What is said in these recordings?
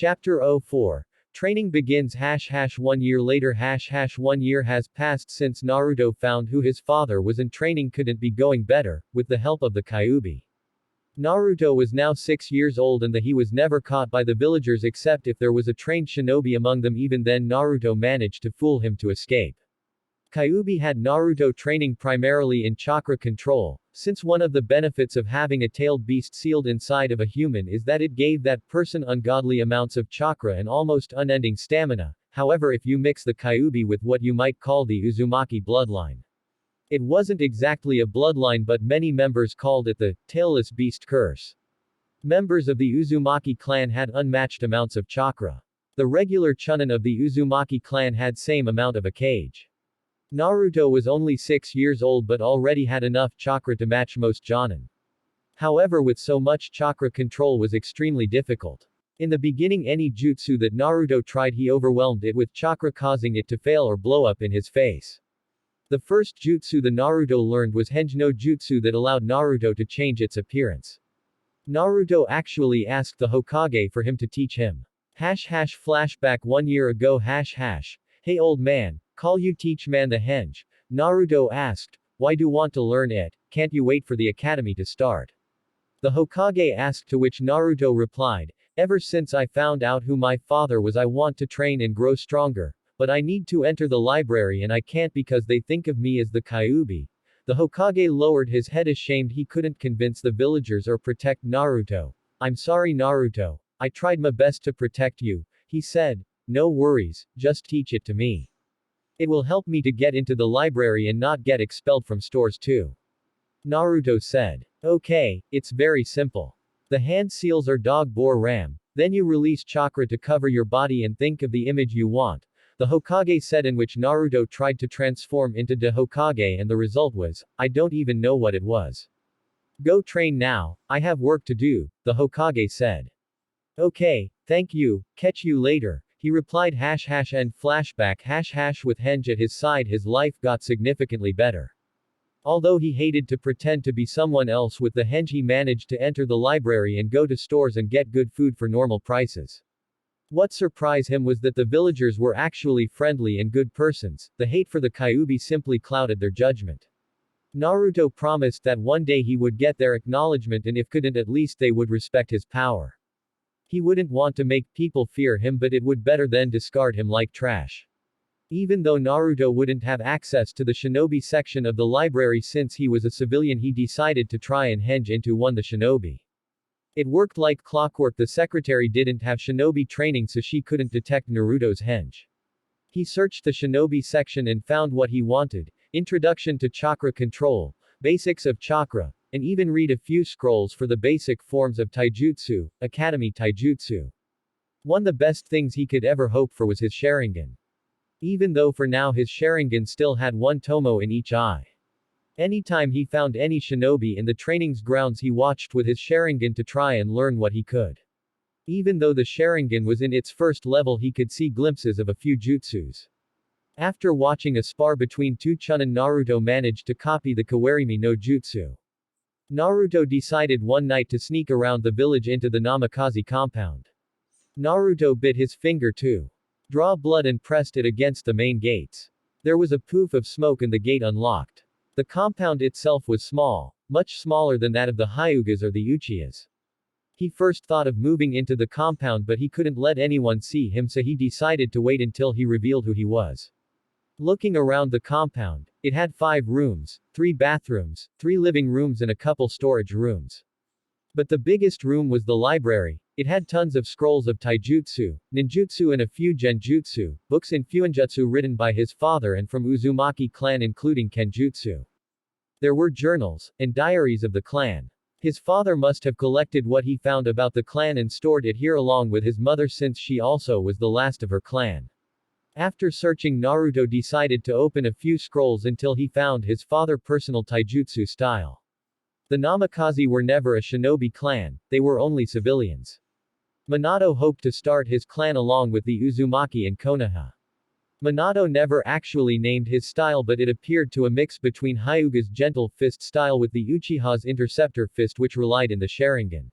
Chapter 04. Training begins 1 year later 1 year has passed since Naruto found who his father was and training couldn't be going better, with the help of the Kyuubi. Naruto was now 6 years old and he was never caught by the villagers except if there was a trained shinobi among them. Even then Naruto managed to fool him to escape. Kyuubi had Naruto training primarily in chakra control, since one of the benefits of having a tailed beast sealed inside of a human is that it gave that person ungodly amounts of chakra and almost unending stamina. However, if you mix the Kyuubi with what you might call the Uzumaki bloodline. It wasn't exactly a bloodline, but many members called it the tailless beast curse. Members of the Uzumaki clan had unmatched amounts of chakra. The regular chunin of the Uzumaki clan had same amount of a kage. Naruto was only 6 years old but already had enough chakra to match most jonin. However, with so much chakra, control was extremely difficult. In the beginning, any jutsu that Naruto tried, he overwhelmed it with chakra, causing it to fail or blow up in his face. The first jutsu the Naruto learned was Henge no Jutsu that allowed Naruto to change its appearance. Naruto actually asked the Hokage for him to teach him. Flashback 1 year ago. Hey old man, call you teach man the henge? Naruto asked. Why do want to learn it? Can't you wait for the academy to start? The Hokage asked, to which Naruto replied, ever since I found out who my father was I want to train and grow stronger, but I need to enter the library and I can't because they think of me as the Kyuubi. The Hokage lowered his head ashamed he couldn't convince the villagers or protect Naruto. I'm sorry Naruto, I tried my best to protect you, he said. No worries, just teach it to me. It will help me to get into the library and not get expelled from stores too. Naruto said. Okay, it's very simple. The hand seals are dog boar ram, then you release chakra to cover your body and think of the image you want, the Hokage said, in which Naruto tried to transform into the Hokage and the result was, I don't even know what it was. Go train now, I have work to do, the Hokage said. Okay, thank you, catch you later. He replied. And flashback with Henge at his side, his life got significantly better. Although he hated to pretend to be someone else with the Henge, he managed to enter the library and go to stores and get good food for normal prices. What surprised him was that the villagers were actually friendly and good persons. The hate for the Kyuubi simply clouded their judgment. Naruto promised that one day he would get their acknowledgement, and if couldn't, at least they would respect his power. He wouldn't want to make people fear him, but it would better than discard him like trash. Even though Naruto wouldn't have access to the shinobi section of the library since he was a civilian, he decided to try and henge into one the shinobi. It worked like clockwork. The secretary didn't have shinobi training, so she couldn't detect Naruto's henge. He searched the shinobi section and found what he wanted: Introduction to Chakra Control, Basics of Chakra, and even read a few scrolls for the basic forms of taijutsu, Academy Taijutsu. One of the best things he could ever hope for was his Sharingan. Even though for now his Sharingan still had one tomo in each eye. Anytime he found any shinobi in the training's grounds, he watched with his Sharingan to try and learn what he could. Even though the Sharingan was in its first level, he could see glimpses of a few jutsus. After watching a spar between two chunin, Naruto managed to copy the Kawarimi no Jutsu. Naruto decided one night to sneak around the village into the Namikaze compound. Naruto bit his finger to draw blood and pressed it against the main gates. There was a poof of smoke and the gate unlocked. The compound itself was small, much smaller than that of the Hyugas or the Uchihas. He first thought of moving into the compound, but he couldn't let anyone see him, so he decided to wait until he revealed who he was. Looking around the compound, it had 5 rooms, 3 bathrooms, 3 living rooms and a couple storage rooms. But the biggest room was the library. It had tons of scrolls of taijutsu, ninjutsu and a few genjutsu, books in fuinjutsu written by his father and from Uzumaki clan, including kenjutsu. There were journals and diaries of the clan. His father must have collected what he found about the clan and stored it here along with his mother, since she also was the last of her clan. After searching, Naruto decided to open a few scrolls until he found his father's personal taijutsu style. The Namikaze were never a shinobi clan, they were only civilians. Minato hoped to start his clan along with the Uzumaki and Konoha. Minato never actually named his style, but it appeared to a mix between Hyuga's gentle fist style with the Uchiha's interceptor fist, which relied in the Sharingan.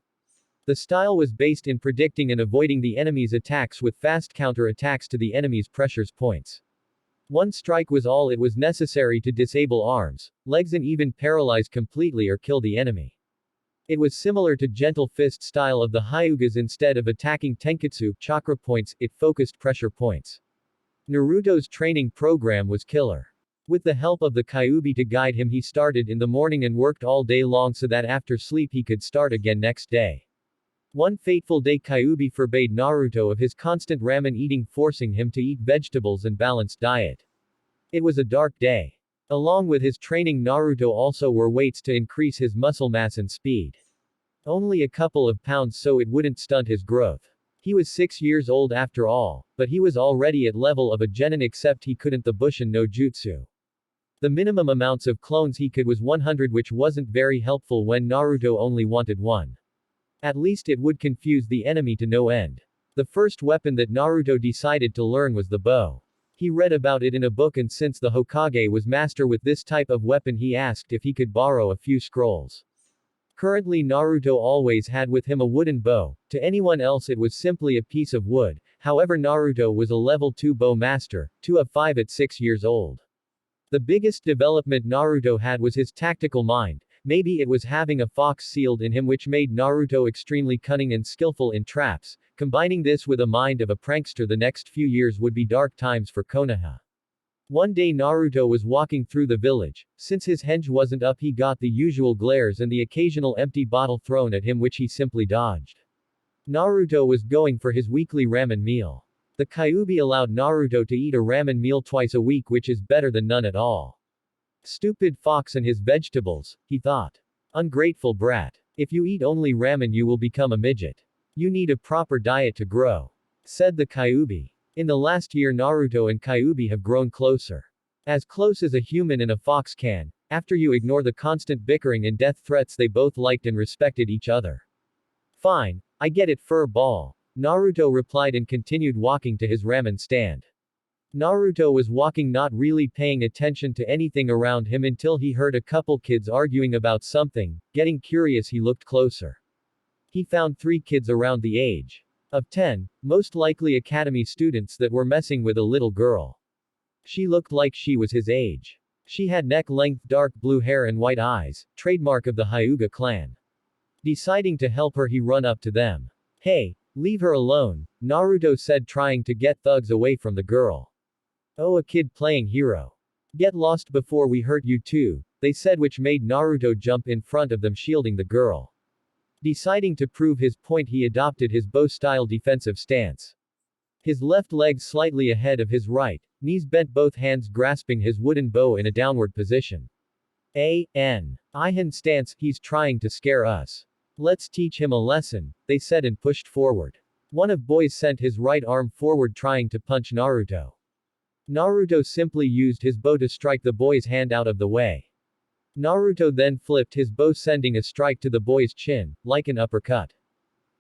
The style was based in predicting and avoiding the enemy's attacks with fast counter-attacks to the enemy's pressure points. One strike was all it was necessary to disable arms, legs and even paralyze completely or kill the enemy. It was similar to gentle fist style of the Hyugas. Instead of attacking Tenketsu chakra points, it focused pressure points. Naruto's training program was killer. With the help of the Kyuubi to guide him, he started in the morning and worked all day long so that after sleep he could start again next day. One fateful day, Kyuubi forbade Naruto of his constant ramen eating, forcing him to eat vegetables and balanced diet. It was a dark day. Along with his training, Naruto also wore weights to increase his muscle mass and speed. Only a couple of pounds so it wouldn't stunt his growth. He was 6 years old after all, but he was already at level of a genin, except he couldn't the Bushin no Jutsu. The minimum amounts of clones he could was 100, which wasn't very helpful when Naruto only wanted one. At least it would confuse the enemy to no end. The first weapon that Naruto decided to learn was the bow. He read about it in a book, and since the Hokage was master with this type of weapon, he asked if he could borrow a few scrolls. Currently Naruto always had with him a wooden bow. To anyone else it was simply a piece of wood. However, Naruto was a level 2 bow master, 2 of 5 at 6 years old. The biggest development Naruto had was his tactical mind. Maybe it was having a fox sealed in him, which made Naruto extremely cunning and skillful in traps. Combining this with a mind of a prankster, the next few years would be dark times for Konoha. One day Naruto was walking through the village. Since his henge wasn't up, he got the usual glares and the occasional empty bottle thrown at him, which he simply dodged. Naruto was going for his weekly ramen meal. The Kyuubi allowed Naruto to eat a ramen meal twice a week, which is better than none at all. Stupid fox and his vegetables, he thought. Ungrateful brat. If you eat only ramen you will become a midget. You need a proper diet to grow, said the Kyuubi. In the last year Naruto and Kyuubi have grown closer. As close as a human and a fox can. After you ignore the constant bickering and death threats, they both liked and respected each other. Fine, I get it, fur ball. Naruto replied and continued walking to his ramen stand. Naruto was walking, not really paying attention to anything around him, until he heard a couple kids arguing about something. Getting curious, he looked closer. He found 3 kids around the age of 10, most likely academy students, that were messing with a little girl. She looked like she was his age. She had neck-length dark blue hair and white eyes, trademark of the Hyuga clan. Deciding to help her, he run up to them. Hey, leave her alone, Naruto said, trying to get thugs away from the girl. Oh, a kid playing hero. Get lost before we hurt you too, they said, which made Naruto jump in front of them, shielding the girl. Deciding to prove his point, he adopted his bow-style defensive stance. His left leg slightly ahead of his right, knees bent, both hands grasping his wooden bow in a downward position. Ihan stance, he's trying to scare us. Let's teach him a lesson, they said, and pushed forward. One of boys sent his right arm forward trying to punch Naruto. Naruto simply used his bow to strike the boy's hand out of the way. Naruto then flipped his bow, sending a strike to the boy's chin, like an uppercut.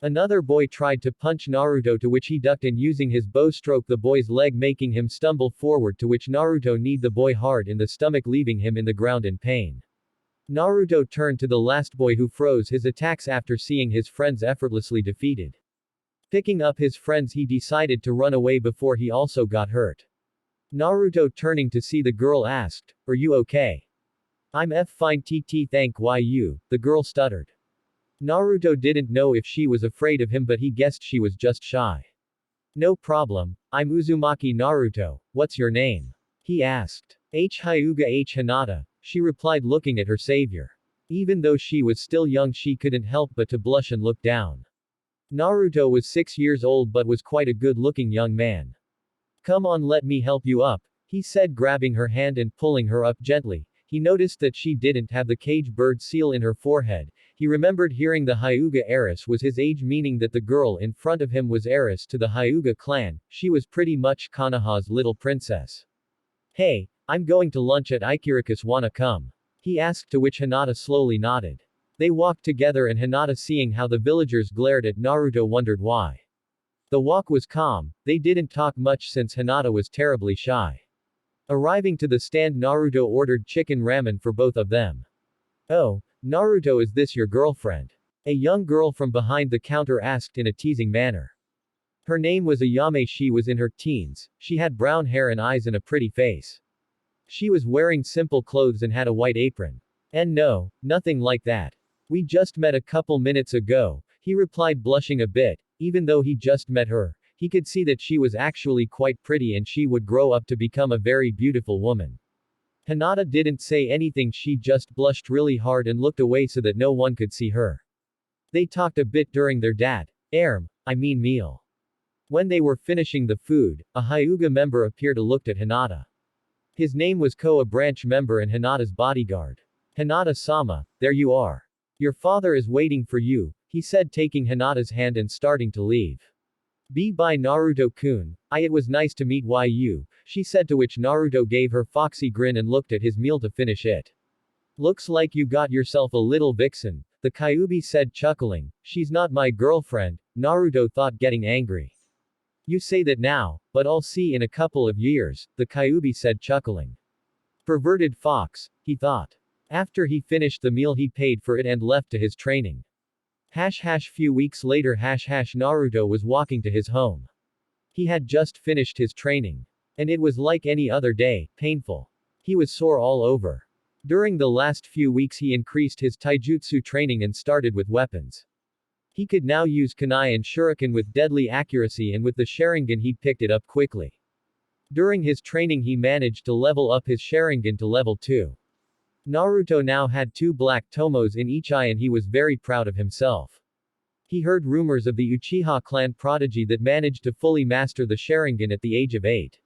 Another boy tried to punch Naruto, to which he ducked, and using his bow stroked the boy's leg, making him stumble forward, to which Naruto kneed the boy hard in the stomach, leaving him in the ground in pain. Naruto turned to the last boy, who froze his attacks after seeing his friends effortlessly defeated. Picking up his friends, he decided to run away before he also got hurt. Naruto, turning to see the girl, asked, "Are you okay?" "I'm fine tt, thank you," the girl stuttered. Naruto didn't know if she was afraid of him, but he guessed she was just shy. "No problem, I'm Uzumaki Naruto, what's your name?" he asked. Hyuga Hinata, she replied, looking at her savior. Even though she was still young, she couldn't help but to blush and look down. Naruto was 6 years old but was quite a good-looking young man. "Come on, let me help you up," he said, grabbing her hand and pulling her up gently. He noticed that she didn't have the cage bird seal in her forehead. He remembered hearing the Hyuga heiress was his age, meaning that the girl in front of him was heiress to the Hyuga clan. She was pretty much Konoha's little princess. "Hey, I'm going to lunch at Ikirakus, wanna come?" he asked, to which Hinata slowly nodded. They walked together, and Hinata, seeing how the villagers glared at Naruto, wondered why. The walk was calm. They didn't talk much since Hinata was terribly shy. Arriving to the stand, Naruto ordered chicken ramen for both of them. "Oh, Naruto, is this your girlfriend?" A young girl from behind the counter asked in a teasing manner. Her name was Ayame. She was in her teens, she had brown hair and eyes and a pretty face. She was wearing simple clothes and had a white apron. And no, nothing like that. We just met a couple minutes ago, he replied, blushing a bit. Even though he just met her, he could see that she was actually quite pretty and she would grow up to become a very beautiful woman. Hinata didn't say anything, she just blushed really hard and looked away so that no one could see her. They talked a bit during their meal. When they were finishing the food, a Hyuga member appeared and looked at Hinata. His name was Ko, a branch member and Hinata's bodyguard. Hinata-sama, there you are. Your father is waiting for you, he said, taking Hinata's hand and starting to leave. Bye Naruto-kun, it was nice to meet you, she said, to which Naruto gave her foxy grin and looked at his meal to finish it. Looks like you got yourself a little vixen, the Kyuubi said, chuckling. She's not my girlfriend, Naruto thought, getting angry. You say that now, but I'll see in a couple of years, the Kyuubi said, chuckling. Perverted fox, he thought. After he finished the meal he paid for it and left to his training. Few weeks later Naruto was walking to his home. He had just finished his training. And it was like any other day, painful. He was sore all over. During the last few weeks he increased his taijutsu training and started with weapons. He could now use kunai and shuriken with deadly accuracy, and with the Sharingan he picked it up quickly. During his training he managed to level up his Sharingan to level 2. Naruto now had 2 black tomos in each eye and he was very proud of himself. He heard rumors of the Uchiha clan prodigy that managed to fully master the Sharingan at the age of 8.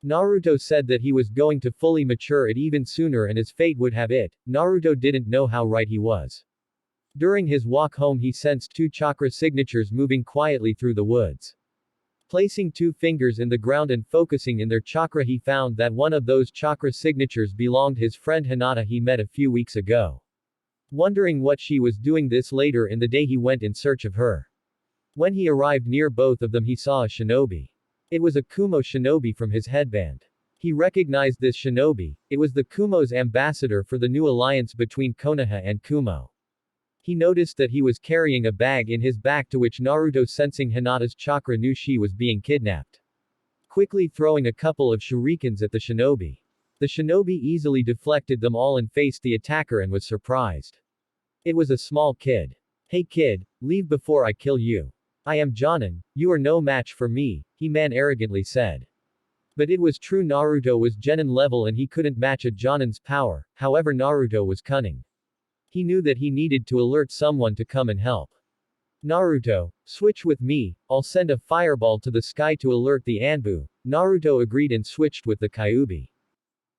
Naruto said that he was going to fully mature it even sooner and as fate would have it, Naruto didn't know how right he was. During his walk home he sensed 2 chakra signatures moving quietly through the woods. Placing 2 fingers in the ground and focusing in their chakra he found that one of those chakra signatures belonged his friend Hinata he met a few weeks ago. Wondering what she was doing this later in the day he went in search of her. When he arrived near both of them he saw a shinobi. It was a Kumo shinobi from his headband. He recognized this shinobi, it was the Kumo's ambassador for the new alliance between Konoha and Kumo. He noticed that he was carrying a bag in his back, to which Naruto, sensing Hinata's chakra, knew she was being kidnapped. Quickly throwing a couple of shurikens at the shinobi. The shinobi easily deflected them all and faced the attacker and was surprised. It was a small kid. Hey kid, leave before I kill you. I am Jonin, you are no match for me, he man arrogantly said. But it was true, Naruto was Genin level and he couldn't match a Jonin's power, however Naruto was cunning. He knew that he needed to alert someone to come and help. Naruto, switch with me, I'll send a fireball to the sky to alert the Anbu. Naruto agreed and switched with the Kyuubi.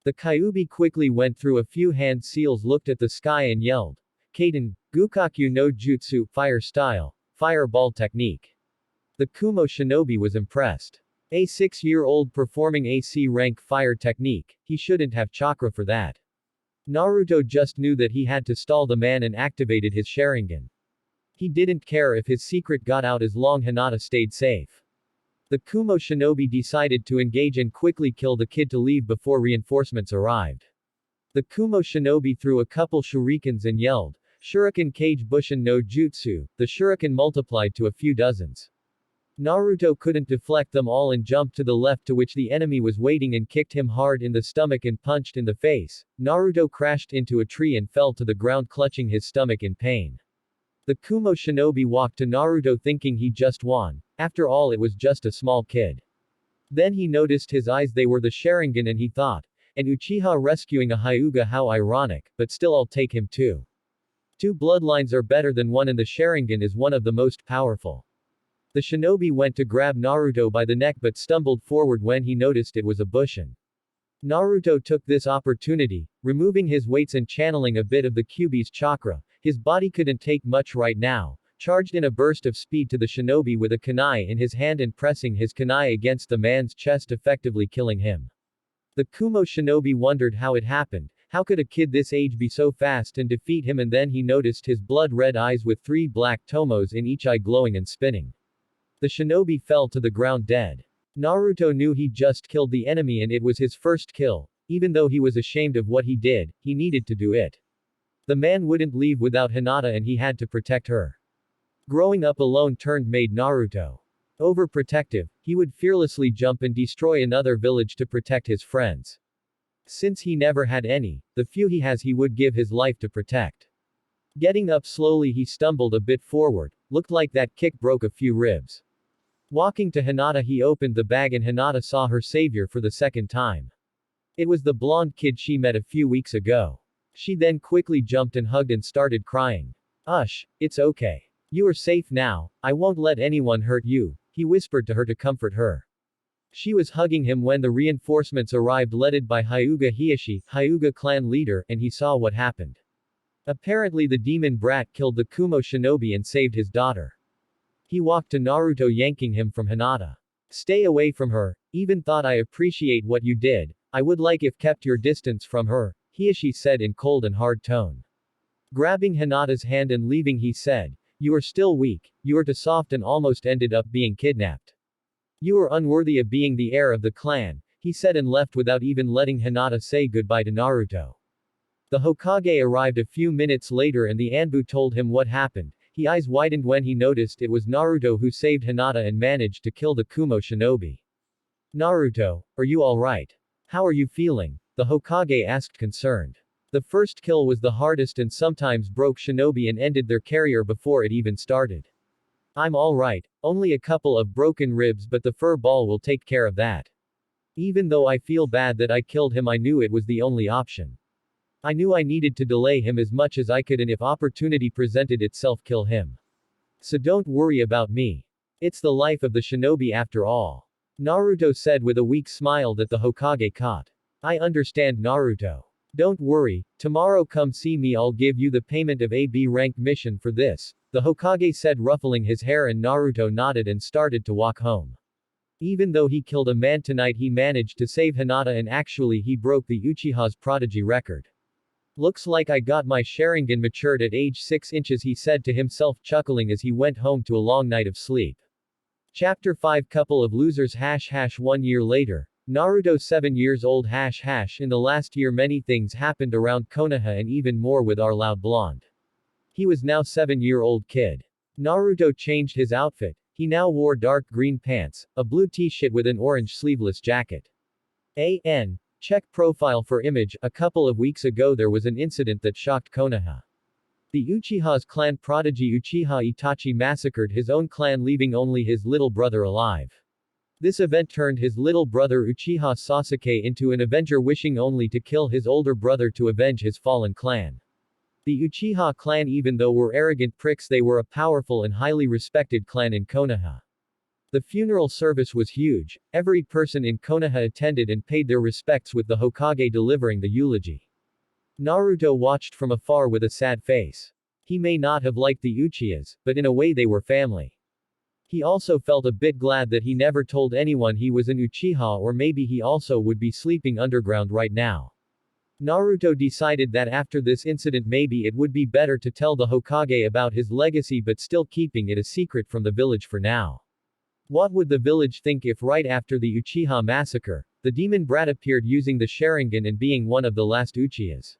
The Kyuubi quickly went through a few hand seals, looked at the sky and yelled, Kaden, Gukakyu no Jutsu, fire style, fireball technique. The Kumo shinobi was impressed. A 6-year-old performing AC rank fire technique, he shouldn't have chakra for that. Naruto just knew that he had to stall the man and activated his Sharingan. He didn't care if his secret got out as long Hinata stayed safe. The Kumo shinobi decided to engage and quickly kill the kid to leave before reinforcements arrived. The Kumo shinobi threw a couple shurikens and yelled, Shuriken Kage Bushin no Jutsu, the shuriken multiplied to a few dozens. Naruto couldn't deflect them all and jumped to the left, to which the enemy was waiting, and kicked him hard in the stomach and punched in the face. Naruto crashed into a tree and fell to the ground, clutching his stomach in pain. The Kumo shinobi walked to Naruto thinking he just won. After all, it was just a small kid. Then he noticed his eyes, they were the Sharingan, and he thought, an Uchiha rescuing a Hyuga, how ironic, but still I'll take him too. 2 bloodlines are better than 1 and the Sharingan is one of the most powerful. The shinobi went to grab Naruto by the neck but stumbled forward when he noticed it was a Bushin. Naruto took this opportunity, removing his weights and channeling a bit of the Kyuubi's chakra. His body couldn't take much right now, charged in a burst of speed to the shinobi with a kunai in his hand and pressing his kunai against the man's chest, effectively killing him. The Kumo shinobi wondered how it happened. How could a kid this age be so fast and defeat him? And then he noticed his blood-red eyes with 3 black tomos in each eye glowing and spinning. The shinobi fell to the ground dead. Naruto knew he just killed the enemy and it was his first kill. Even though he was ashamed of what he did, he needed to do it. The man wouldn't leave without Hinata and he had to protect her. Growing up alone made Naruto overprotective. He would fearlessly jump and destroy another village to protect his friends. Since he never had any, the few he has he would give his life to protect. Getting up slowly he stumbled a bit forward, looked like that kick broke a few ribs. Walking to Hinata he opened the bag and Hinata saw her savior for the second time. It was the blonde kid she met a few weeks ago. She then quickly jumped and hugged and started crying. Ush, it's okay. You are safe now, I won't let anyone hurt you, he whispered to her to comfort her. She was hugging him when the reinforcements arrived led by Hyuga Hiashi, Hyuga clan leader, and he saw what happened. Apparently the demon brat killed the Kumo shinobi and saved his daughter. He walked to Naruto yanking him from Hinata. Stay away from her, even thought I appreciate what you did, I would like if kept your distance from her, Hiashi said in cold and hard tone. Grabbing Hinata's hand and leaving he said, you are still weak, you are too soft and almost ended up being kidnapped. You are unworthy of being the heir of the clan, he said and left without even letting Hinata say goodbye to Naruto. The Hokage arrived a few minutes later and the Anbu told him what happened. His eyes widened when he noticed it was Naruto who saved Hinata and managed to kill the Kumo shinobi. Naruto, are you alright? How are you feeling? The Hokage asked concerned. The first kill was the hardest and sometimes broke shinobi and ended their career before it even started. I'm alright, only a couple of broken ribs but the fur ball will take care of that. Even though I feel bad that I killed him I knew it was the only option. I knew I needed to delay him as much as I could and if opportunity presented itself kill him. So don't worry about me. It's the life of the shinobi after all. Naruto said with a weak smile that the Hokage caught. I understand Naruto. Don't worry, tomorrow come see me I'll give you the payment of a B rank mission for this, the Hokage said ruffling his hair and Naruto nodded and started to walk home. Even though he killed a man tonight he managed to save Hinata and actually he broke the Uchiha's prodigy record. Looks like I got my Sharingan matured at age 6 inches he said to himself chuckling as he went home to a long night of sleep. Chapter 5 Couple of Losers # 1 year later. Naruto 7 years old #. In the last year many things happened around Konoha and even more with our loud blonde. He was now 7-year-old kid. Naruto changed his outfit. He now wore dark green pants, a blue t-shirt with an orange sleeveless jacket. Check profile for image. A couple of weeks ago there was an incident that shocked Konoha. The Uchiha's clan prodigy Uchiha Itachi massacred his own clan leaving only his little brother alive. This event turned his little brother Uchiha Sasuke into an avenger wishing only to kill his older brother to avenge his fallen clan. The Uchiha clan even though were arrogant pricks they were a powerful and highly respected clan in Konoha. The funeral service was huge, every person in Konoha attended and paid their respects with the Hokage delivering the eulogy. Naruto watched from afar with a sad face. He may not have liked the Uchihas, but in a way they were family. He also felt a bit glad that he never told anyone he was an Uchiha or maybe he also would be sleeping underground right now. Naruto decided that after this incident maybe it would be better to tell the Hokage about his legacy but still keeping it a secret from the village for now. What would the village think if right after the Uchiha massacre, the demon brat appeared using the Sharingan and being one of the last Uchihas?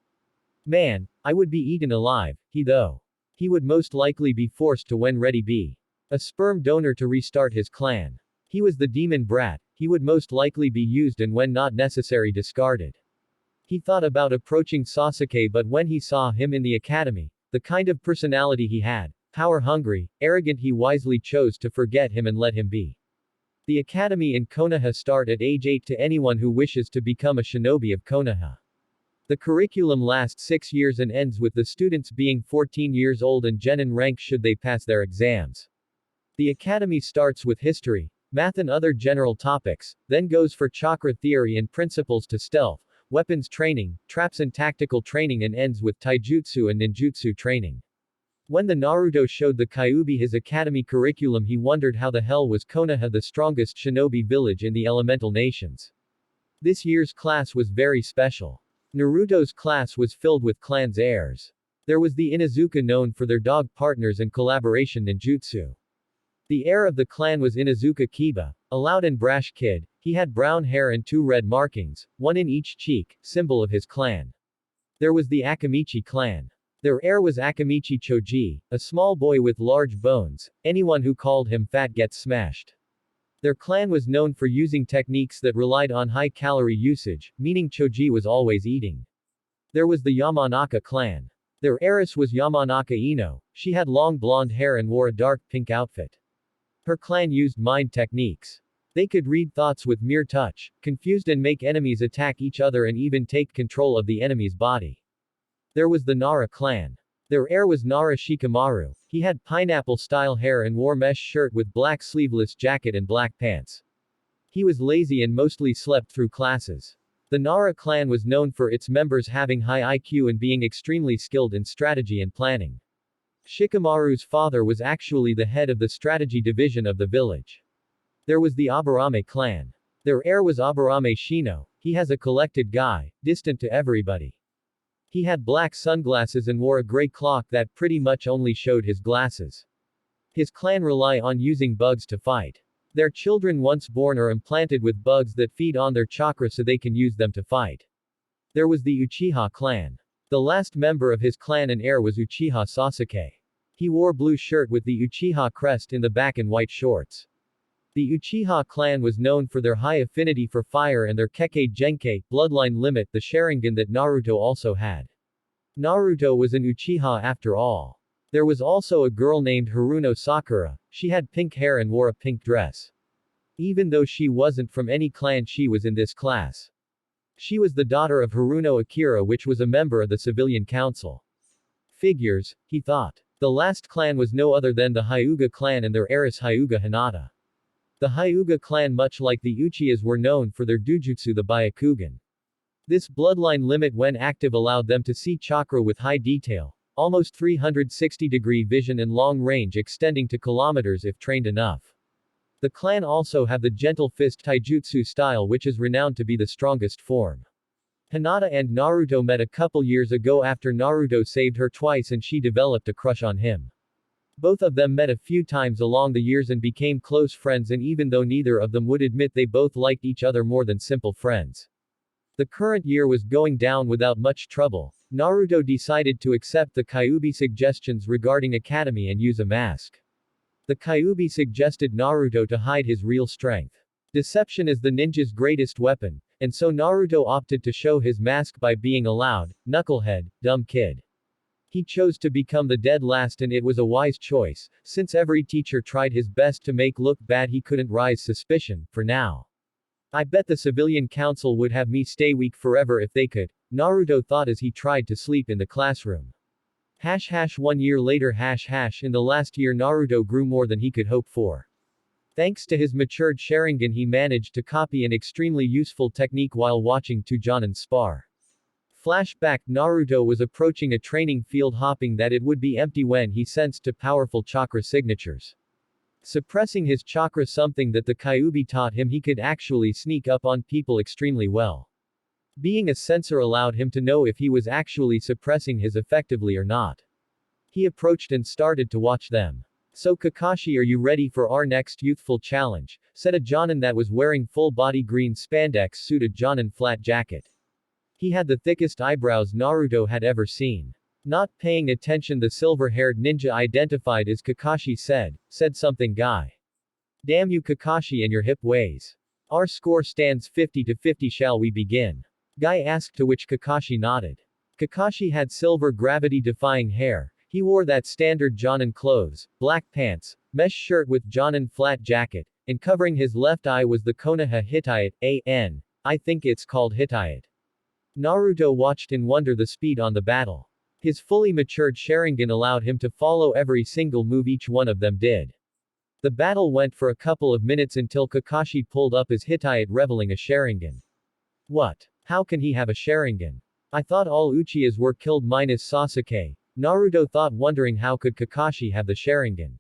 Man, I would be eaten alive, he would most likely be forced to when ready be a sperm donor to restart his clan. He was the demon brat, he would most likely be used and when not necessary discarded. He thought about approaching Sasuke but when he saw him in the academy, the kind of personality he had, power-hungry, arrogant he wisely chose to forget him and let him be. The academy in Konoha start at age 8 to anyone who wishes to become a shinobi of Konoha. The curriculum lasts 6 years and ends with the students being 14 years old and genin rank should they pass their exams. The academy starts with history, math and other general topics, then goes for chakra theory and principles to stealth, weapons training, traps and tactical training and ends with taijutsu and ninjutsu training. When the Naruto showed the Kyuubi his academy curriculum he wondered how the hell was Konoha the strongest shinobi village in the elemental nations. This year's class was very special. Naruto's class was filled with clan's heirs. There was the Inuzuka known for their dog partners and collaboration ninjutsu. The heir of the clan was Inuzuka Kiba, a loud and brash kid. He had brown hair and 2 red markings, one in each cheek, symbol of his clan. There was the Akamichi clan. Their heir was Akamichi Choji, a small boy with large bones. Anyone who called him fat gets smashed. Their clan was known for using techniques that relied on high-calorie usage, meaning Choji was always eating. There was the Yamanaka clan. Their heiress was Yamanaka Ino. She had long blonde hair and wore a dark pink outfit. Her clan used mind techniques. They could read thoughts with mere touch, confused and make enemies attack each other and even take control of the enemy's body. There was the Nara clan. Their heir was Nara Shikamaru. He had pineapple-style hair and wore mesh shirt with black sleeveless jacket and black pants. He was lazy and mostly slept through classes. The Nara clan was known for its members having high IQ and being extremely skilled in strategy and planning. Shikamaru's father was actually the head of the strategy division of the village. There was the Aburame clan. Their heir was Aburame Shino. He has a collected guy, distant to everybody. He had black sunglasses and wore a gray cloak that pretty much only showed his glasses. His clan rely on using bugs to fight. Their children once born are implanted with bugs that feed on their chakra so they can use them to fight. There was the Uchiha clan. The last member of his clan and heir was Uchiha Sasuke. He wore blue shirt with the Uchiha crest in the back and white shorts. The Uchiha clan was known for their high affinity for fire and their Kekkei Genkai, bloodline limit, the Sharingan that Naruto also had. Naruto was an Uchiha after all. There was also a girl named Haruno Sakura. She had pink hair and wore a pink dress. Even though she wasn't from any clan, she was in this class. She was the daughter of Haruno Akira, which was a member of the civilian council. Figures, he thought. The last clan was no other than the Hyuga clan and their heiress Hyuga Hinata. The Hyuga clan, much like the Uchihas, were known for their dujutsu, the Byakugan. This bloodline limit when active allowed them to see chakra with high detail, almost 360-degree vision and long range extending to kilometers if trained enough. The clan also have the gentle fist taijutsu style, which is renowned to be the strongest form. Hinata and Naruto met a couple years ago after Naruto saved her twice and she developed a crush on him. Both of them met a few times along the years and became close friends, and even though neither of them would admit, they both liked each other more than simple friends. The current year was going down without much trouble. Naruto decided to accept the Kyuubi suggestions regarding academy and use a mask. The Kyuubi suggested Naruto to hide his real strength. Deception is the ninja's greatest weapon, and so Naruto opted to show his mask by being a loud, knucklehead, dumb kid. He chose to become the dead last, and it was a wise choice, since every teacher tried his best to make look bad. He couldn't rise suspicion, for now. I bet the civilian council would have me stay weak forever if they could, Naruto thought as he tried to sleep in the classroom. 1 year later. In the last year Naruto grew more than he could hope for. Thanks to his matured Sharingan, he managed to copy an extremely useful technique while watching two Jonin spar. Flashback: Naruto was approaching a training field, hoping that it would be empty when he sensed two powerful chakra signatures. Suppressing his chakra, something that the Kyuubi taught him, he could actually sneak up on people extremely well. Being a sensor allowed him to know if he was actually suppressing his effectively or not. He approached and started to watch them. "So Kakashi, are you ready for our next youthful challenge?" said a Jonin that was wearing full-body green spandex suit, a Jonin flat jacket. He had the thickest eyebrows Naruto had ever seen. Not paying attention, the silver-haired ninja identified as Kakashi said something, "Guy. Damn you Kakashi and your hip ways. Our score stands 50-50, shall we begin?" Guy asked, to which Kakashi nodded. Kakashi had silver gravity-defying hair. He wore that standard Jonin clothes, black pants, mesh shirt with Jonin flat jacket, and covering his left eye was the Konoha Hittite, I think it's called Hittite. Naruto watched in wonder the speed on the battle. His fully matured Sharingan allowed him to follow every single move each one of them did. The battle went for a couple of minutes until Kakashi pulled up his Hittite, revealing a Sharingan. What? How can he have a Sharingan? I thought all Uchihas were killed minus Sasuke. Naruto thought, wondering how could Kakashi have the Sharingan.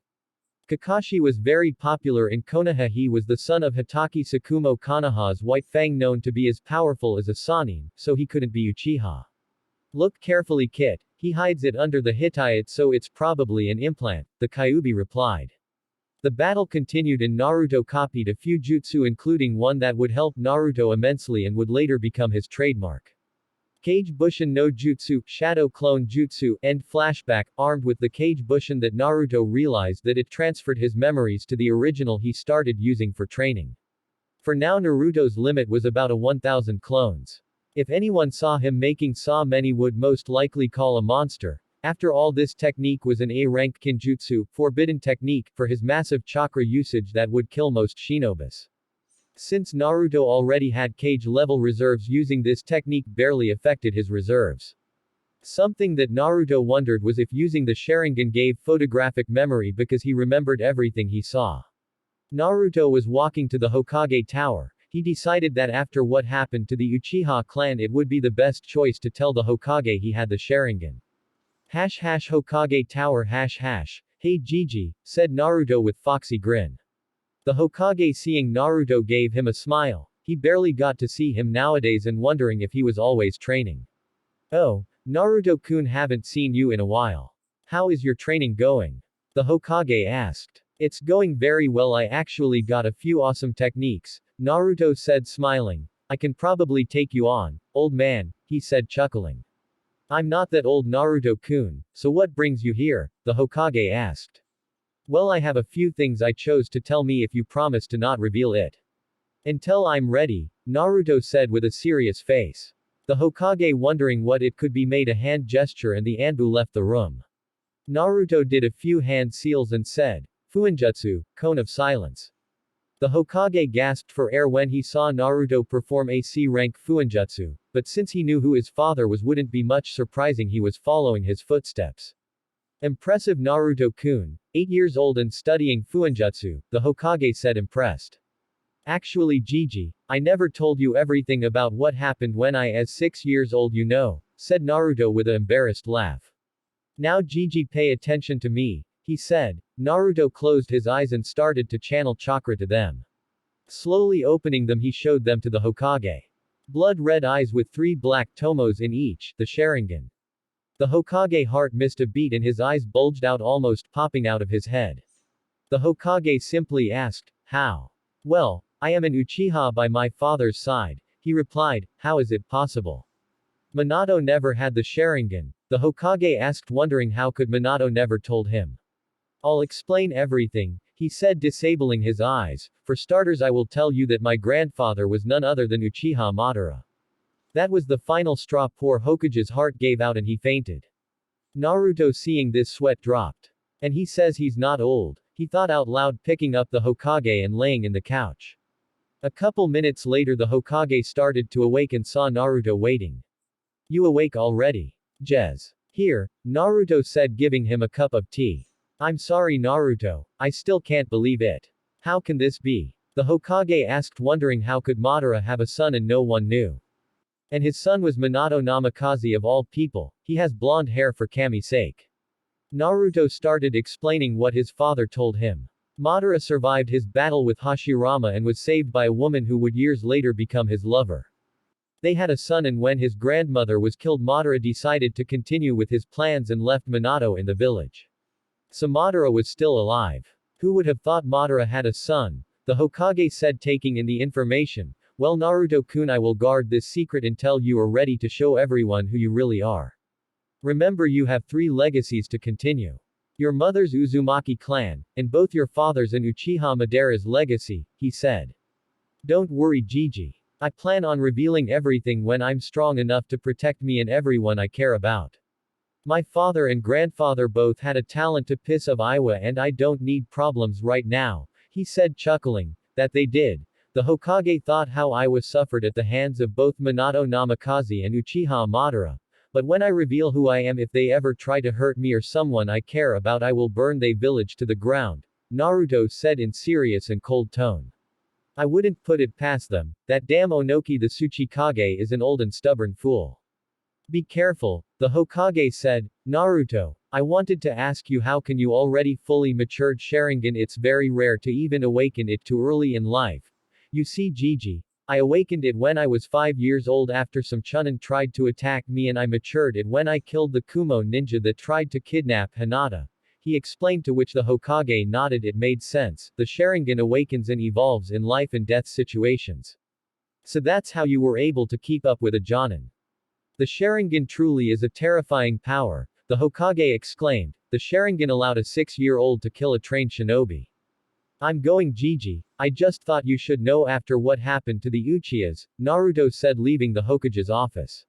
Kakashi was very popular in Konoha. He was the son of Hitaki Sakumo Konoha's White Fang, known to be as powerful as a Sannin, so he couldn't be Uchiha. Look carefully, Kit. He hides it under the Hittite, so it's probably an implant, the Kyuubi replied. The battle continued and Naruto copied a few jutsu, including one that would help Naruto immensely and would later become his trademark. Kage Bushin no Jutsu, Shadow Clone Jutsu, End flashback, armed with the Kage Bushin that Naruto realized that it transferred his memories to the original he started using for training. For now Naruto's limit was about 1,000 clones. If anyone saw him making so many would most likely call a monster. After all, this technique was an A-ranked kinjutsu, forbidden technique, for his massive chakra usage that would kill most shinobis. Since Naruto already had Kage-level reserves, using this technique barely affected his reserves. Something that Naruto wondered was if using the Sharingan gave photographic memory because he remembered everything he saw. Naruto was walking to the Hokage Tower. He decided that after what happened to the Uchiha clan it would be the best choice to tell the Hokage he had the Sharingan. Hokage Tower Hey Gigi, said Naruto with foxy grin. The Hokage seeing Naruto gave him a smile. He barely got to see him nowadays and wondering if he was always training. Oh, Naruto-kun, haven't seen you in a while. How is your training going? The Hokage asked. It's going very well, I actually got a few awesome techniques, Naruto said smiling. I can probably take you on, old man, he said chuckling. I'm not that old, Naruto-kun, so what brings you here? The Hokage asked. Well, I have a few things I chose to tell me if you promise to not reveal it. Until I'm ready, Naruto said with a serious face. The Hokage, wondering what it could be, made a hand gesture and the Anbu left the room. Naruto did a few hand seals and said, Fuinjutsu, cone of silence. The Hokage gasped for air when he saw Naruto perform a C-rank Fuinjutsu, but since he knew who his father was, wouldn't be much surprising he was following his footsteps. Impressive, Naruto-kun, 8 years old and studying Fuinjutsu, the Hokage said, impressed. Actually Gigi, I never told you everything about what happened when I was 6 years old, you know, said Naruto with an embarrassed laugh. Now Gigi, pay attention to me, he said. Naruto closed his eyes and started to channel chakra to them. Slowly opening them, he showed them to the Hokage. Blood-red eyes with 3 black tomos in each, the Sharingan. The Hokage heart missed a beat and his eyes bulged out, almost popping out of his head. The Hokage simply asked, how? Well, I am an Uchiha by my father's side, he replied. How is it possible? Minato never had the Sharingan, the Hokage asked, wondering how could Minato never told him. I'll explain everything, he said, disabling his eyes. For starters, I will tell you that my grandfather was none other than Uchiha Madara. That was the final straw. Poor Hokage's heart gave out and he fainted. Naruto seeing this, sweat dropped. And he says he's not old, he thought out loud, picking up the Hokage and laying in the couch. A couple minutes later the Hokage started to awake and saw Naruto waiting. You awake already? Jez. Here, Naruto said, giving him a cup of tea. I'm sorry Naruto, I still can't believe it. How can this be? The Hokage asked, wondering how could Madara have a son and no one knew. And his son was Minato Namikaze of all people, he has blonde hair for Kami's sake. Naruto started explaining what his father told him. Madara survived his battle with Hashirama and was saved by a woman who would years later become his lover. They had a son, and when his grandmother was killed, Madara decided to continue with his plans and left Minato in the village. So Madara was still alive. Who would have thought Madara had a son? The Hokage said, taking in the information. Well Naruto-kun, I will guard this secret until you are ready to show everyone who you really are. Remember, you have 3 legacies to continue. Your mother's Uzumaki clan, and both your father's and Uchiha Madara's legacy, he said. Don't worry Gigi. I plan on revealing everything when I'm strong enough to protect me and everyone I care about. My father and grandfather both had a talent to piss of Iwa and I don't need problems right now, he said, chuckling. That they did. The Hokage thought how Iwa suffered at the hands of both Minato Namikaze and Uchiha Madara. But when I reveal who I am, if they ever try to hurt me or someone I care about, I will burn their village to the ground, Naruto said in serious and cold tone. I wouldn't put it past them. That damn Onoki the Tsuchikage is an old and stubborn fool. Be careful, the Hokage said. Naruto, I wanted to ask you, how can you already fully matured Sharingan? It's very rare to even awaken it too early in life. You see Gigi, I awakened it when I was 5 years old after some Chunin tried to attack me, and I matured it when I killed the Kumo ninja that tried to kidnap Hinata. He explained, to which the Hokage nodded. It made sense. The Sharingan awakens and evolves in life and death situations. So that's how you were able to keep up with a Jonin. The Sharingan truly is a terrifying power, the Hokage exclaimed. The Sharingan allowed a 6-year-old to kill a trained shinobi. I'm going Gigi, I just thought you should know after what happened to the Uchihas, Naruto said leaving the Hokage's office.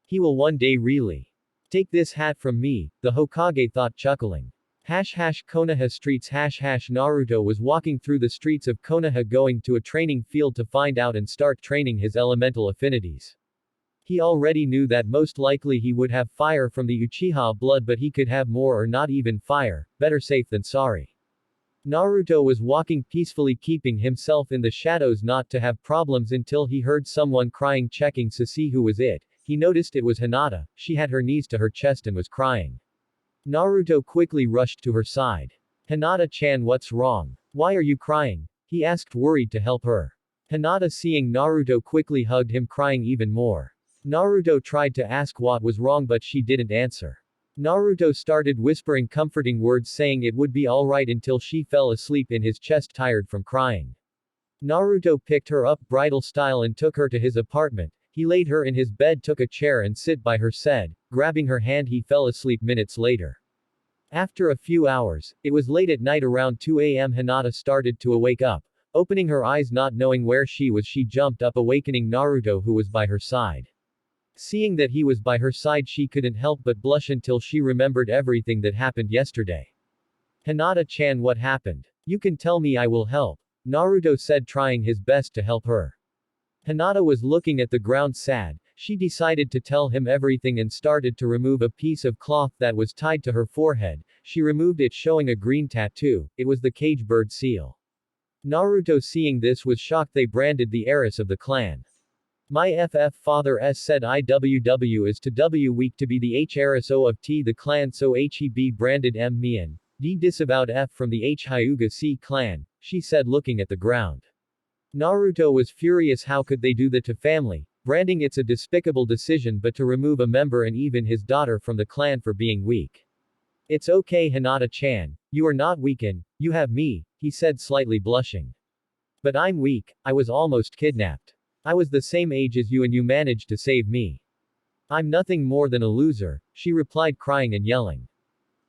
He will one day really take this hat from me, the Hokage thought chuckling. Konoha streets Naruto was walking through the streets of Konoha going to a training field to find out and start training his elemental affinities. He already knew that most likely he would have fire from the Uchiha blood, but he could have more or not even fire, better safe than sorry. Naruto was walking peacefully keeping himself in the shadows not to have problems until he heard someone crying checking to see who was it. He noticed it was Hinata, she had her knees to her chest and was crying. Naruto quickly rushed to her side. Hinata-chan, what's wrong? Why are you crying? He asked worried to help her. Hinata seeing Naruto quickly hugged him crying even more. Naruto tried to ask what was wrong but she didn't answer. Naruto started whispering comforting words saying it would be alright until she fell asleep in his chest tired from crying. Naruto picked her up bridal style and took her to his apartment. He laid her in his bed, took a chair and sit by her said, grabbing her hand he fell asleep minutes later. After a few hours, it was late at night around 2 a.m. Hinata started to wake up. Opening her eyes not knowing where she was she jumped up awakening Naruto who was by her side. Seeing that he was by her side she couldn't help but blush until she remembered everything that happened yesterday. Hinata-chan, what happened? You can tell me, I will help. Naruto said trying his best to help her. Hinata was looking at the ground sad. She decided to tell him everything and started to remove a piece of cloth that was tied to her forehead. She removed it showing a green tattoo. It was the cage bird seal. Naruto seeing this was shocked. They branded the heiress of the clan. My father said IWW is to W weak to be the H heiress O of T the clan so HEB branded M Mian. D disavowed F from the H Hyuga C clan, she said looking at the ground. Naruto was furious, how could they do that to family? Branding it's a despicable decision, but to remove a member and even his daughter from the clan for being weak. It's okay Hinata-chan, you are not weakened, you have me, he said slightly blushing. But I'm weak, I was almost kidnapped. I was the same age as you and you managed to save me. I'm nothing more than a loser, she replied crying and yelling.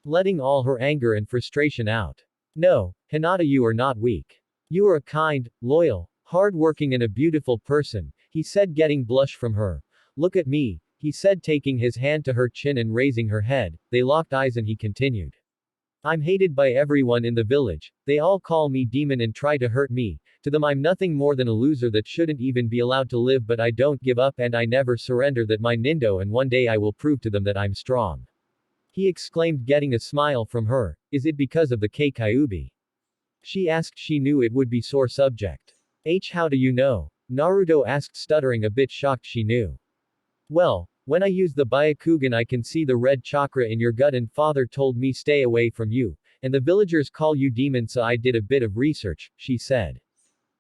Letting all her anger and frustration out. No, Hinata, you are not weak. You are a kind, loyal, hard-working and a beautiful person, he said getting blush from her. Look at me, he said taking his hand to her chin and raising her head. They locked eyes and he continued. I'm hated by everyone in the village, they all call me demon and try to hurt me. To them I'm nothing more than a loser that shouldn't even be allowed to live, but I don't give up and I never surrender, that my Nindo, and one day I will prove to them that I'm strong. He exclaimed getting a smile from her. Is it because of the Kyuubi? She asked. She knew it would be sore subject. How do you know? Naruto asked stuttering a bit shocked. She knew. Well, when I use the Byakugan I can see the red chakra in your gut and father told me stay away from you, and the villagers call you demon so I did a bit of research, she said.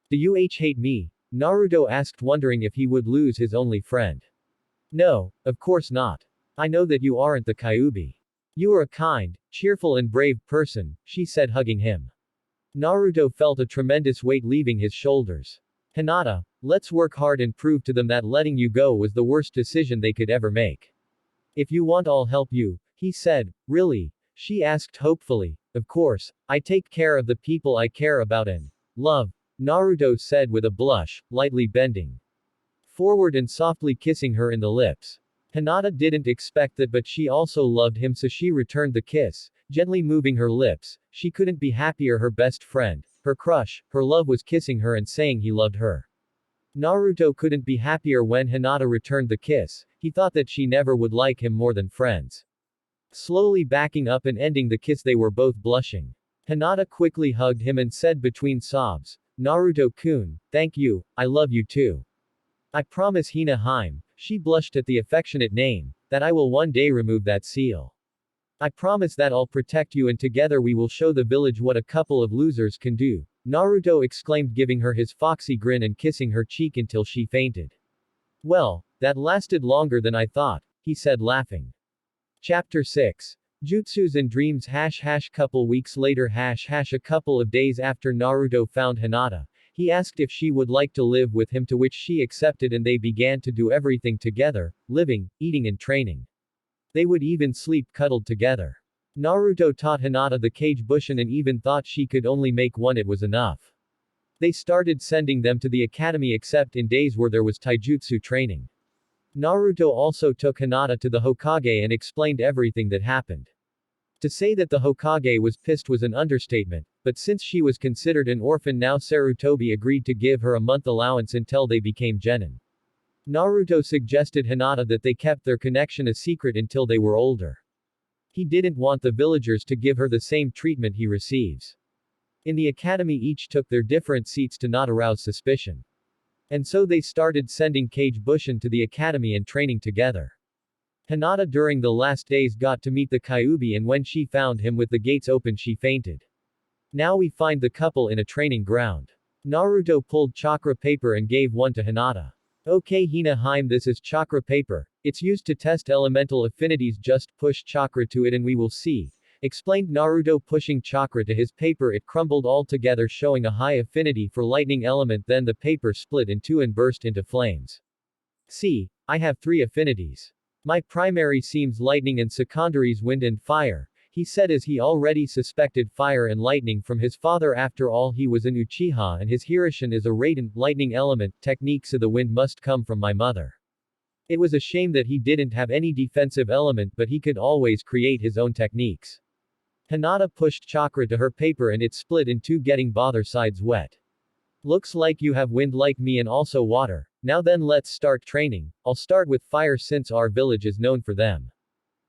Do you hate me? Naruto asked wondering if he would lose his only friend. No, of course not. I know that you aren't the Kyuubi. You are a kind, cheerful and brave person, she said hugging him. Naruto felt a tremendous weight leaving his shoulders. Hinata, let's work hard and prove to them that letting you go was the worst decision they could ever make. If you want I'll help you, he said. Really? She asked hopefully. Of course, I take care of the people I care about and love. Naruto said with a blush, lightly bending forward and softly kissing her in the lips. Hinata didn't expect that, but she also loved him so she returned the kiss, gently moving her lips. She couldn't be happier. Her best friend, her crush, her love was kissing her and saying he loved her. Naruto couldn't be happier when Hinata returned the kiss. He thought that she never would like him more than friends. Slowly backing up and ending the kiss, they were both blushing. Hinata quickly hugged him and said between sobs, Naruto-kun, thank you, I love you too. I promise Hina Heim, she blushed at the affectionate name, that I will one day remove that seal. I promise that I'll protect you and together we will show the village what a couple of losers can do, Naruto exclaimed giving her his foxy grin and kissing her cheek until she fainted. Well, that lasted longer than I thought, he said laughing. Chapter 6. Jutsus and Dreams Couple weeks later A couple of days after Naruto found Hinata, He asked if she would like to live with him, to which she accepted, and they began to do everything together, living, eating and training. They would even sleep cuddled together. Naruto taught Hinata the Kage Bushin and even thought she could only make one, it was enough. They started sending them to the academy except in days where there was taijutsu training. Naruto also took Hinata to the Hokage and explained everything that happened. To say that the Hokage was pissed was an understatement, but since she was considered an orphan now, Sarutobi agreed to give her a month allowance until they became genin. Naruto suggested Hinata that they kept their connection a secret until they were older. He didn't want the villagers to give her the same treatment he receives. In the academy each took their different seats to not arouse suspicion. And so they started sending Kage Bushin to the academy and training together. Hinata during the last days got to meet the Kyuubi, and when she found him with the gates open she fainted. Now we find the couple in a training ground. Naruto pulled chakra paper and gave one to Hinata. Okay Hina Heim, this is chakra paper. It's used to test elemental affinities, just push chakra to it and we will see, explained Naruto. Pushing chakra to his paper, it crumbled all together showing a high affinity for lightning element, then the paper split in two and burst into flames. See, I have 3 affinities. My primary seems lightning and secondaries wind and fire, he said as he already suspected fire and lightning from his father. After all, he was an Uchiha and his Hirishin is a Raiden, lightning element, technique, so the wind must come from my mother. It was a shame that he didn't have any defensive element, but he could always create his own techniques. Hinata pushed chakra to her paper and it split in 2, getting bother sides wet. Looks like you have wind like me and also water. Now then let's start training. I'll start with fire since our village is known for them.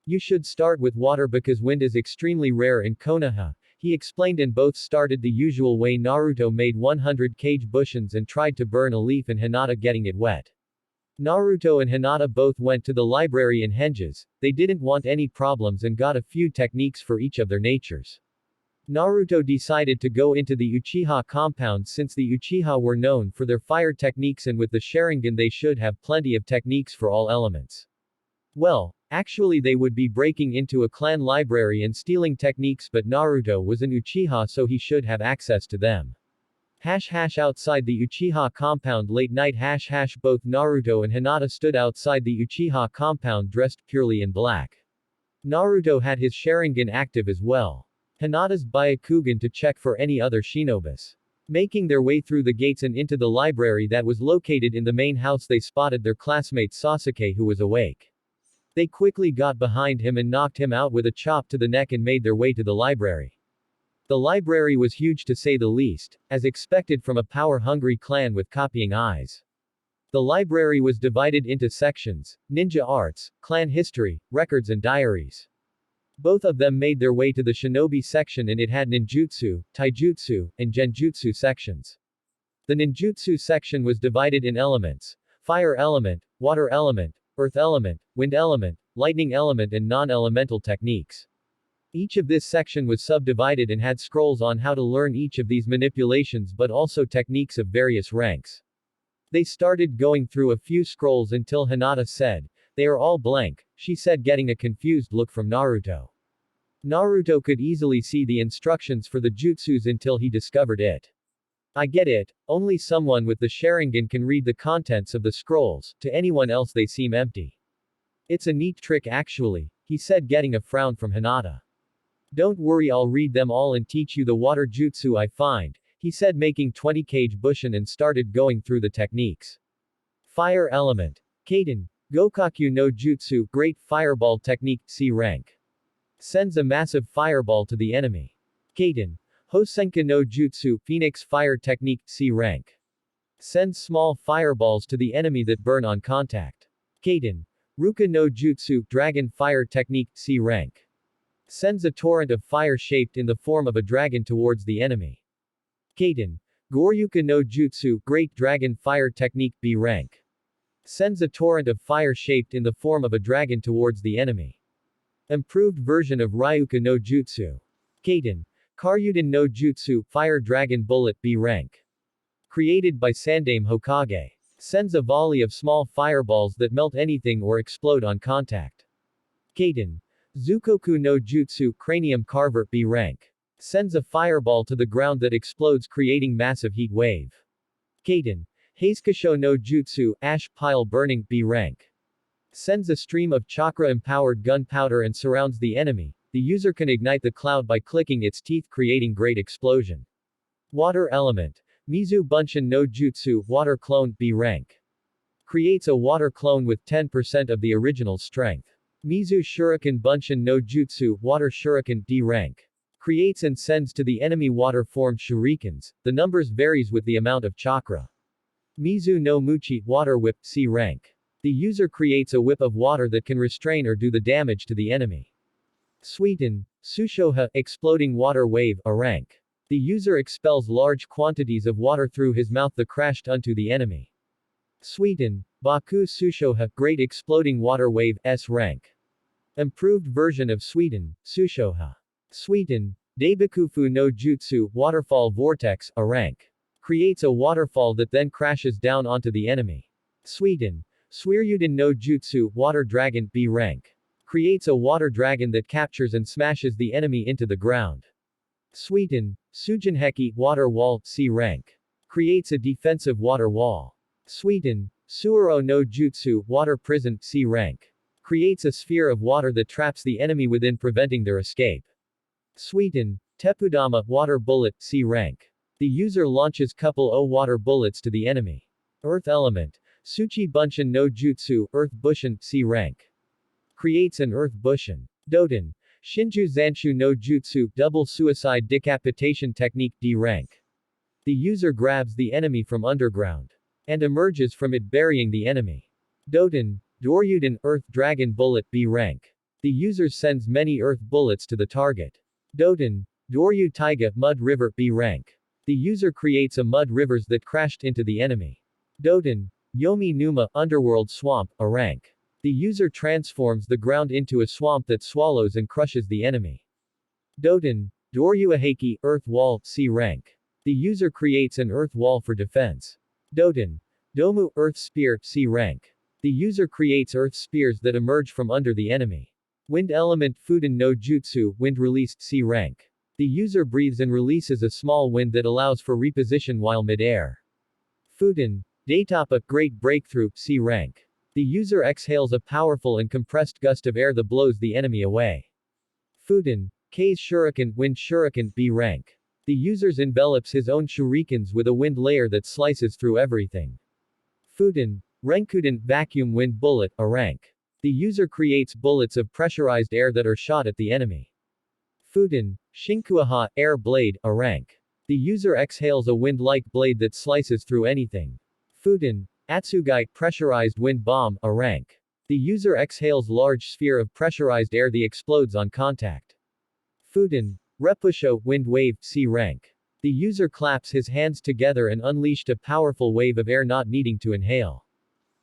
You should start with water because wind is extremely rare in Konoha, he explained, and both started the usual way. Naruto made 100 Kage Bushins and tried to burn a leaf and Hinata getting it wet. Naruto and Hinata both went to the library in Henges. They didn't want any problems and got a few techniques for each of their natures. Naruto decided to go into the Uchiha compound since the Uchiha were known for their fire techniques, and with the Sharingan they should have plenty of techniques for all elements. Well, actually they would be breaking into a clan library and stealing techniques, but Naruto was an Uchiha so he should have access to them. Outside the Uchiha compound late night. Both Naruto and Hinata stood outside the Uchiha compound dressed purely in black. Naruto had his Sharingan active as well. Hinata's Byakugan to check for any other shinobis. Making their way through the gates and into the library that was located in the main house, they spotted their classmate Sasuke, who was awake. They quickly got behind him and knocked him out with a chop to the neck and made their way to the library. The library was huge to say the least, as expected from a power-hungry clan with copying eyes. The library was divided into sections: ninja arts, clan history, records and diaries. Both of them made their way to the shinobi section, and it had ninjutsu, taijutsu, and genjutsu sections. The ninjutsu section was divided in elements: fire element, water element, earth element, wind element, lightning element and non-elemental techniques. Each of this section was subdivided and had scrolls on how to learn each of these manipulations, but also techniques of various ranks. They started going through a few scrolls until Hinata said, "They are all blank," she said, getting a confused look from Naruto. Naruto could easily see the instructions for the jutsus until he discovered it. I get it, only someone with the Sharingan can read the contents of the scrolls, to anyone else they seem empty. It's a neat trick actually, he said, getting a frown from Hinata. Don't worry, I'll read them all and teach you the water jutsu I find, he said, making 20 Kage Bushin and started going through the techniques. Fire element. Kaden. Gokaku no Jutsu, Great Fireball Technique, C rank. Sends a massive fireball to the enemy. Kaden. Hosenka no Jutsu, Phoenix Fire Technique, C rank. Sends small fireballs to the enemy that burn on contact. Kaden. Ruka no Jutsu, Dragon Fire Technique, C rank. Sends a torrent of fire shaped in the form of a dragon towards the enemy. Kaden. Goryuka no Jutsu, Great Dragon Fire Technique, B rank. Sends a torrent of fire shaped in the form of a dragon towards the enemy. Improved version of Ryuka no Jutsu. Kaden. Karyuden no Jutsu, Fire Dragon Bullet, B rank. Created by Sandame Hokage. Sends a volley of small fireballs that melt anything or explode on contact. Kaden. Zukoku no Jutsu, Cranium Carver, B rank. Sends a fireball to the ground that explodes, creating massive heat wave. Kaiten. Heizkasho no Jutsu, ash pile burning, B rank. Sends a stream of chakra-empowered gunpowder and surrounds the enemy. The user can ignite the cloud by clicking its teeth, creating great explosion. Water element. Mizu Bunshin no Jutsu, water clone, B rank. Creates a water clone with 10% of the original strength. Mizu Shuriken Bunshin no Jutsu, water shuriken, D rank. Creates and sends to the enemy water-formed shurikens. The numbers varies with the amount of chakra. Mizu no Muchi, water whip, C rank. The user creates a whip of water that can restrain or do the damage to the enemy. Sweeten. Sushoha, exploding water wave, A rank. The user expels large quantities of water through his mouth that crashed unto the enemy. Sweeten. Baku Sushoha, great exploding water wave, S rank. Improved version of Sweeten, Sushoha. Sweeten. Deibakufu no Jutsu, waterfall vortex, A rank. Creates a waterfall that then crashes down onto the enemy. Sweeten. Suiryuden no Jutsu, water dragon, B rank. Creates a water dragon that captures and smashes the enemy into the ground. Sweeten. Sujinheki, water wall, C rank. Creates a defensive water wall. Sweeten. Suoro no Jutsu, water prison, C rank. Creates a sphere of water that traps the enemy within, preventing their escape. Sweeten. Tepudama, water bullet, C rank. The user launches couple O water bullets to the enemy. Earth element. Suchi Bunshin no Jutsu, earth bushin, C rank. Creates an earth bushin. Doten. Shinju Zanshu no Jutsu, double suicide decapitation technique, D rank. The user grabs the enemy from underground. And emerges from it, burying the enemy. Doten. Doryuden, earth dragon bullet, B rank. The user sends many earth bullets to the target. Doten. Doryu Taiga, mud river, B rank. The user creates a mud rivers that crashed into the enemy. Doten. Yomi Numa, underworld swamp, A rank. The user transforms the ground into a swamp that swallows and crushes the enemy. Doten. Doryuaheki, earth wall, C rank. The user creates an earth wall for defense. Doten. Domu, earth spear, C rank. The user creates earth spears that emerge from under the enemy. Wind element Fuden no Jutsu, wind release, C rank. The user breathes and releases a small wind that allows for reposition while mid-air. Fuden. Daitapa, great breakthrough, C rank. The user exhales a powerful and compressed gust of air that blows the enemy away. Fuden. K's shuriken, wind shuriken, B rank. The user envelops his own shurikens with a wind layer that slices through everything. Fuden. Renkuden, vacuum wind bullet, A rank. The user creates bullets of pressurized air that are shot at the enemy. Fuden. Shinkuaha, air blade, A rank. The user exhales a wind-like blade that slices through anything. Fuden. Atsugai, pressurized wind bomb, A rank. The user exhales large sphere of pressurized air that explodes on contact. Fuden. Repusho, wind wave, C rank. The user claps his hands together and unleashed a powerful wave of air not needing to inhale.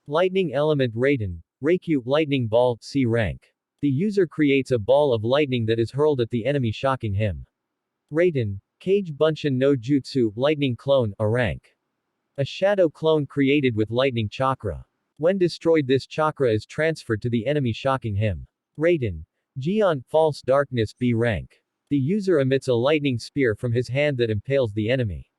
Lightning element Raiden. Reikyu, lightning ball, C rank. The user creates a ball of lightning that is hurled at the enemy, shocking him. Raiden. Kage Bunshin no Jutsu, lightning clone, A rank. A shadow clone created with lightning chakra. When destroyed, this chakra is transferred to the enemy, shocking him. Raiden. Gion, false darkness, B rank. The user emits a lightning spear from his hand that impales the enemy.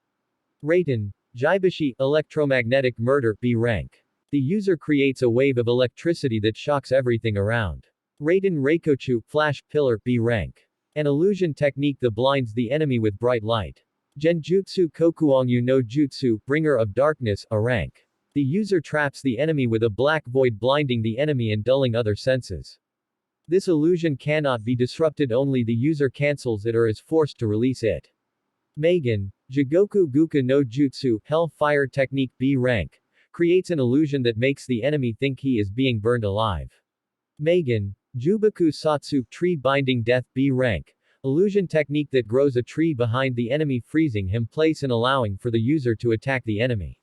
Raiden. Jaibashi, electromagnetic murder, B rank. The user creates a wave of electricity that shocks everything around. Raiden Reikochu, flash pillar, B rank. An illusion technique that blinds the enemy with bright light. Genjutsu Kokuongyu no Jutsu, bringer of darkness, A rank. The user traps the enemy with a black void, blinding the enemy and dulling other senses. This illusion cannot be disrupted, only the user cancels it or is forced to release it. Megan. Jigoku Guka no Jutsu, hell fire technique, B rank. Creates an illusion that makes the enemy think he is being burned alive. Megan. Jubaku Satsu, tree binding death, B rank. Illusion technique that grows a tree behind the enemy, freezing him place and allowing for the user to attack the enemy.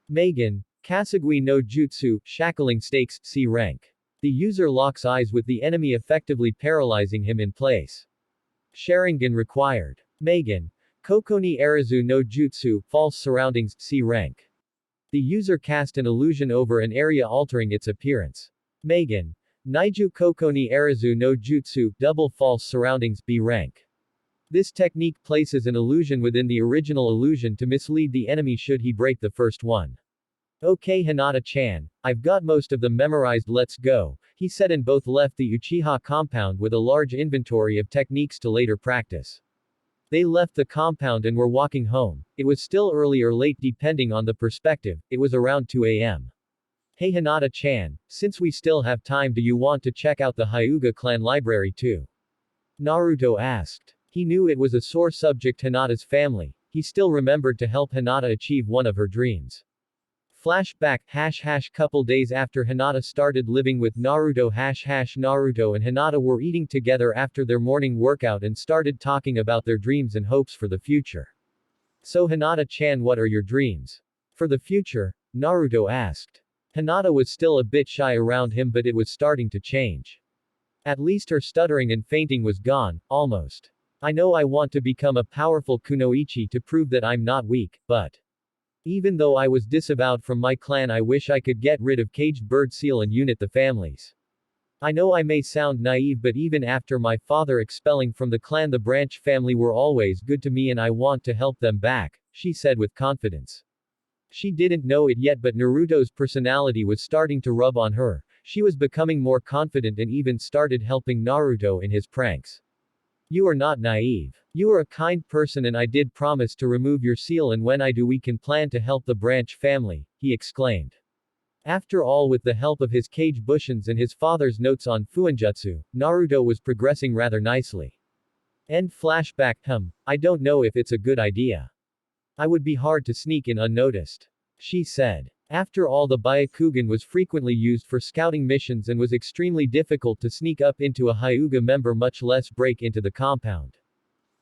Megan. Kasagui no Jutsu, shackling stakes, C rank. The user locks eyes with the enemy, effectively paralyzing him in place. Sharingan required. Megan. Kokoni Arazu no Jutsu, false surroundings, C rank. The user cast an illusion over an area, altering its appearance. Megan. Naiju Kokoni Arazu no Jutsu, double false surroundings, B rank. This technique places an illusion within the original illusion to mislead the enemy should he break the first one. Okay Hinata-chan, I've got most of them memorized, let's go, he said, and both left the Uchiha compound with a large inventory of techniques to later practice. They left the compound and were walking home. It was still early or late depending on the perspective, it was around 2 a.m. Hey Hinata-chan, since we still have time, do you want to check out the Hyuga clan library too? Naruto asked. He knew it was a sore subject, Hinata's family. He still remembered to help Hinata achieve one of her dreams. Flashback, couple days after Hinata started living with Naruto, Naruto and Hinata were eating together after their morning workout and started talking about their dreams and hopes for the future. So Hinata-chan, what are your dreams? For the future? Naruto asked. Hinata was still a bit shy around him, but it was starting to change. At least her stuttering and fainting was gone, almost. I know I want to become a powerful kunoichi to prove that I'm not weak, but even though I was disavowed from my clan, I wish I could get rid of caged bird seal and unite the families. I know I may sound naive, but even after my father expelling from the clan, the branch family were always good to me and I want to help them back, she said with confidence. She didn't know it yet, but Naruto's personality was starting to rub on her. She was becoming more confident and even started helping Naruto in his pranks. You are not naive. You are a kind person and I did promise to remove your seal, and when I do we can plan to help the branch family, he exclaimed. After all, with the help of his kage bushins and his father's notes on Fuinjutsu, Naruto was progressing rather nicely. End flashback. I don't know if it's a good idea. I would be hard to sneak in unnoticed, she said. After all, the Byakugan was frequently used for scouting missions and was extremely difficult to sneak up into a Hyuga member, much less break into the compound.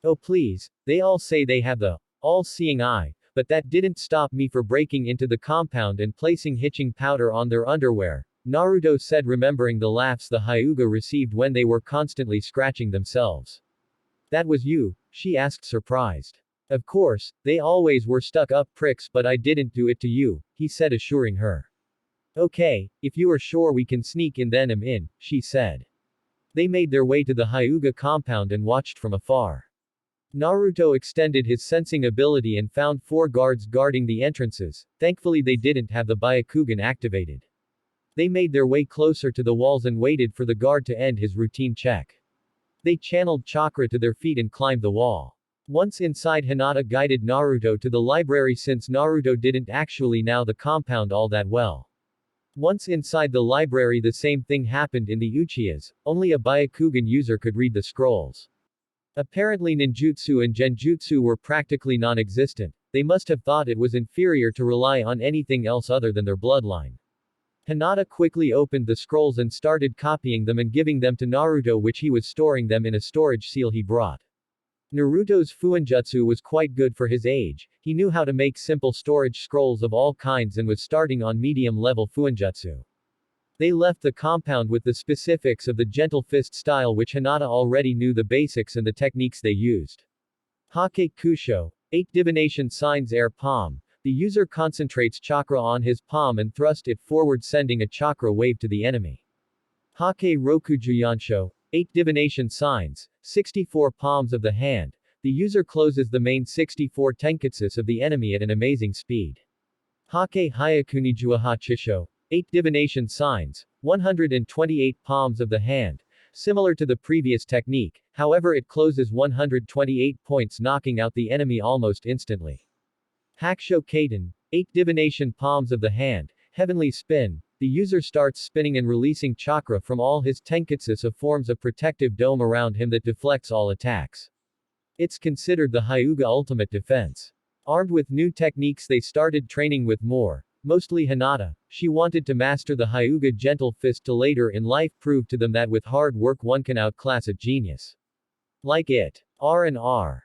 Oh please, they all say they have the all-seeing eye, but that didn't stop me for breaking into the compound and placing hitching powder on their underwear, Naruto said, remembering the laughs the Hyuga received when they were constantly scratching themselves. That was you? She asked, surprised. Of course, they always were stuck-up pricks, but I didn't do it to you, he said, assuring her. Okay, if you are sure we can sneak in, then I'm in, she said. They made their way to the Hyuga compound and watched from afar. Naruto extended his sensing ability and found 4 guards guarding the entrances. Thankfully they didn't have the Byakugan activated. They made their way closer to the walls and waited for the guard to end his routine check. They channeled chakra to their feet and climbed the wall. Once inside, Hinata guided Naruto to the library since Naruto didn't actually know the compound all that well. Once inside the library, the same thing happened in the Uchihas, only a Byakugan user could read the scrolls. Apparently ninjutsu and genjutsu were practically non-existent. They must have thought it was inferior to rely on anything else other than their bloodline. Hinata quickly opened the scrolls and started copying them and giving them to Naruto, which he was storing them in a storage seal he brought. Naruto's Fuinjutsu was quite good for his age. He knew how to make simple storage scrolls of all kinds and was starting on medium-level Fuinjutsu. They left the compound with the specifics of the gentle fist style, which Hinata already knew the basics and the techniques they used. Hake Kusho, 8 divination signs, air palm. The user concentrates chakra on his palm and thrust it forward, sending a chakra wave to the enemy. Hake Rokujuyansho, 8 divination signs, 64 palms of the hand. The user closes the main 64 tenketsus of the enemy at an amazing speed. Hake Hayakunijuahachisho, 8 divination signs, 128 palms of the hand. Similar to the previous technique, however it closes 128 points, knocking out the enemy almost instantly. Hakusho Kaiten, 8 divination palms of the hand, heavenly spin. The user starts spinning and releasing chakra from all his tenketsus of forms a protective dome around him that deflects all attacks. It's considered the Hyuga ultimate defense. Armed with new techniques, they started training with more, mostly Hinata. She wanted to master the Hyuga gentle fist to later in life prove to them that with hard work one can outclass a genius. Like it. R&R.